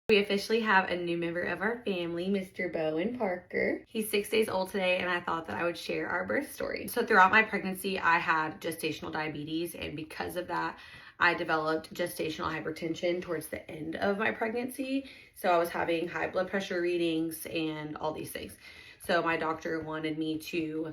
We officially have a new member of our family, Mr. Bowen Parker. He's 6 days old today, and I thought that I would share our birth story. So throughout my pregnancy, I had gestational diabetes, and because of that, I developed gestational hypertension towards the end of my pregnancy. So I was having high blood pressure readings and all these things. So my doctor wanted me to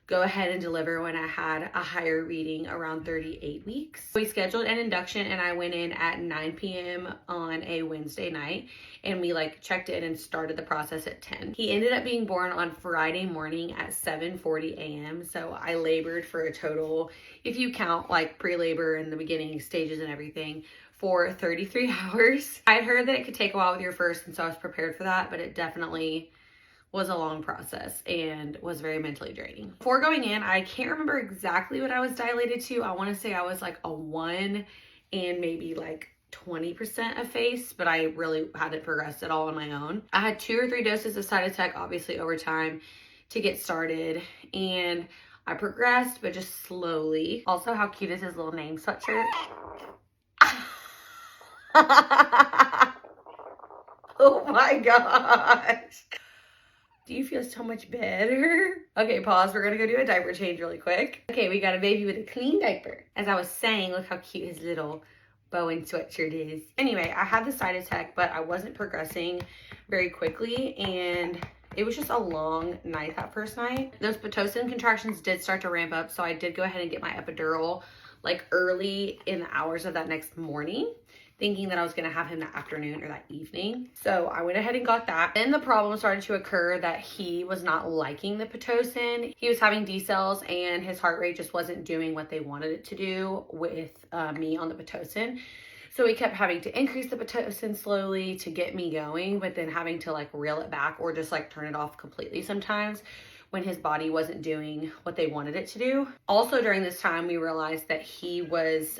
go ahead and deliver when I had a higher reading around 38 weeks. We scheduled an induction and I went in at 9 p.m. on a Wednesday night, and we checked in and started the process at 10. He ended up being born on Friday morning at 7:40 a.m. So I labored for a total, if you count pre-labor and the beginning stages and everything, for 33 hours. I'd heard that it could take a while with your first, and so I was prepared for that, but it definitely was a long process and was very mentally draining. Before going in, I can't remember exactly what I was dilated to. I want to say I was a 1 and maybe 20% of face, but I really hadn't progressed at all on my own. I had 2 or 3 doses of Cytotec, obviously over time, to get started, and I progressed, but just slowly. Also, how cute is his little name sweatshirt? Oh my gosh. Do you feel so much better? Okay, pause. We're gonna go do a diaper change really quick. Okay, we got a baby with a clean diaper. As I was saying, look how cute his little Bowen sweatshirt is. Anyway, I had the Cytotec, but I wasn't progressing very quickly, and it was just a long night that first night. Those Pitocin contractions did start to ramp up, so I did go ahead and get my epidural early in the hours of that next morning, thinking that I was going to have him that afternoon or that evening. So I went ahead and got that. Then the problem started to occur that he was not liking the Pitocin. He was having decels, and his heart rate just wasn't doing what they wanted it to do with me on the Pitocin. So we kept having to increase the Pitocin slowly to get me going, but then having to reel it back or just turn it off completely sometimes when his body wasn't doing what they wanted it to do. Also during this time, we realized that he was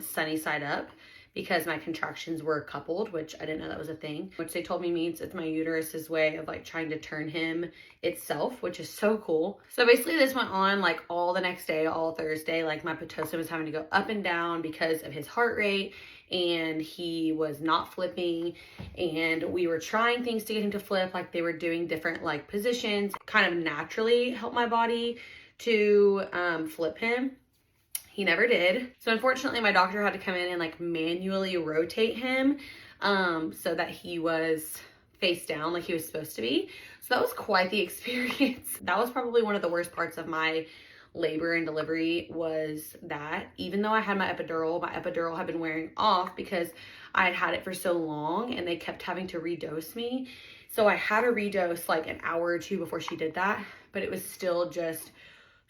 sunny side up, because my contractions were coupled, which I didn't know that was a thing, which they told me means it's my uterus's way of trying to turn him itself, which is so cool. So basically this went on all the next day, all Thursday. My Pitocin was having to go up and down because of his heart rate, and he was not flipping, and we were trying things to get him to flip. They were doing different positions, kind of naturally help my body to flip him. He never did. So unfortunately, my doctor had to come in and manually rotate him so that he was face down like he was supposed to be. So that was quite the experience. That was probably one of the worst parts of my labor and delivery, was that even though I had my epidural had been wearing off because I had had it for so long, and they kept having to redose me. So I had to redose an hour or 2 before she did that, but it was still just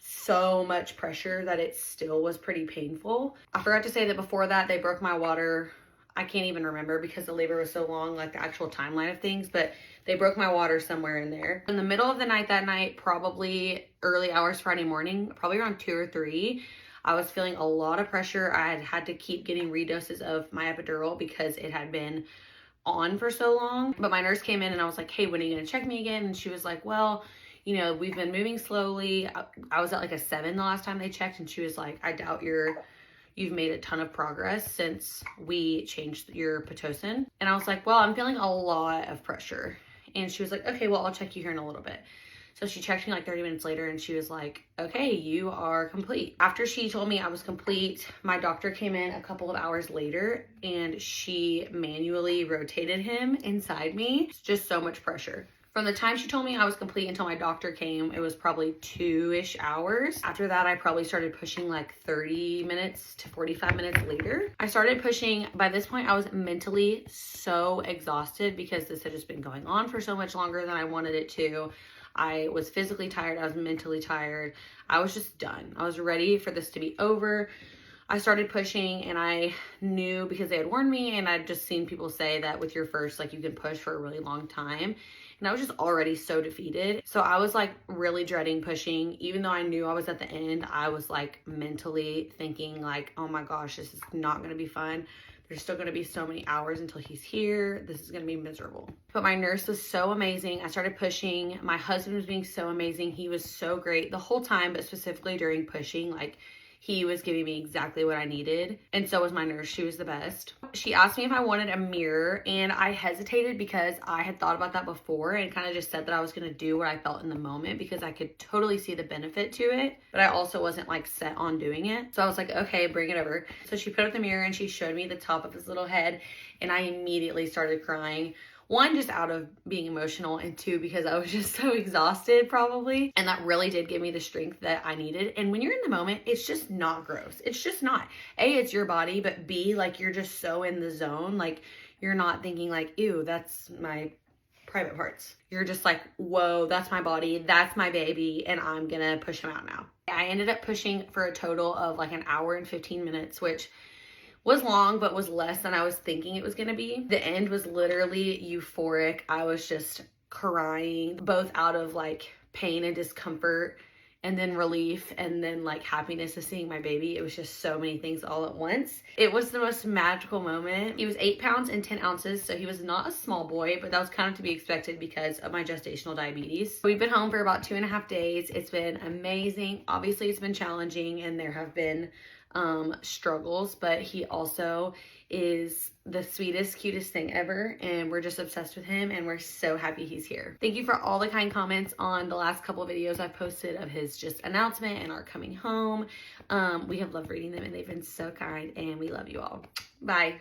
so much pressure that it still was pretty painful. I forgot to say that before that, they broke my water. I can't even remember because the labor was so long, the actual timeline of things, but they broke my water somewhere in there. In the middle of the night that night, probably early hours Friday morning, probably around 2 or 3, I was feeling a lot of pressure. I had to keep getting redoses of my epidural because it had been on for so long. But my nurse came in and I was like, hey, when are you gonna check me again? And she was like, well, we've been moving slowly. I was at a 7 the last time they checked, and she was like, I doubt you've made a ton of progress since we changed your Pitocin. And I was like, well, I'm feeling a lot of pressure. And she was like, okay, well, I'll check you here in a little bit. So she checked me 30 minutes later, and she was like, okay, you are complete. After she told me I was complete, my doctor came in a couple of hours later, and she manually rotated him inside me. It's just so much pressure. From the time she told me I was complete until my doctor came, it was probably 2-ish hours. After that, I probably started pushing 30 minutes to 45 minutes later. I started pushing. By this point, I was mentally so exhausted because this had just been going on for so much longer than I wanted it to. I was physically tired. I was mentally tired. I was just done. I was ready for this to be over. I started pushing, and I knew because they had warned me, and I'd just seen people say that with your first, you can push for a really long time. And I was just already so defeated. So I was really dreading pushing. Even though I knew I was at the end, I was mentally thinking oh my gosh, this is not gonna be fun. There's still gonna be so many hours until he's here. This is gonna be miserable. But my nurse was so amazing. I started pushing. My husband was being so amazing. He was so great the whole time, but specifically during pushing, he was giving me exactly what I needed. And so was my nurse. She was the best. She asked me if I wanted a mirror, and I hesitated because I had thought about that before and kind of just said that I was going to do what I felt in the moment because I could totally see the benefit to it, but I also wasn't like set on doing it. So I was like, okay, bring it over. So she put up the mirror and she showed me the top of his little head, and I immediately started crying. One, just out of being emotional, and two, because I was just so exhausted probably. And that really did give me the strength that I needed. And when you're in the moment, it's just not gross. It's just not. A, it's your body, but B, like you're just so in the zone. Like you're not thinking like, ew, that's my private parts. You're just like, whoa, that's my body. That's my baby. And I'm gonna push him out now. I ended up pushing for a total of like an hour and 15 minutes, which was long, but was less than I was thinking it was going to be. The end was literally euphoric. I was just crying, both out of like pain and discomfort, and then relief, and then like happiness of seeing my baby. It was just so many things all at once. It was the most magical moment. He was 8 pounds and 10 ounces, so he was not a small boy, but that was kind of to be expected because of my gestational diabetes. We've been home for about 2.5 days. It's been amazing. Obviously, it's been challenging, and there have been struggles, but he also is the sweetest, cutest thing ever, and we're just obsessed with him, and we're so happy he's here. Thank you for all the kind comments on the last couple of videos I've posted of his just announcement and our coming home. We have loved reading them, and they've been so kind, and we love you all. Bye.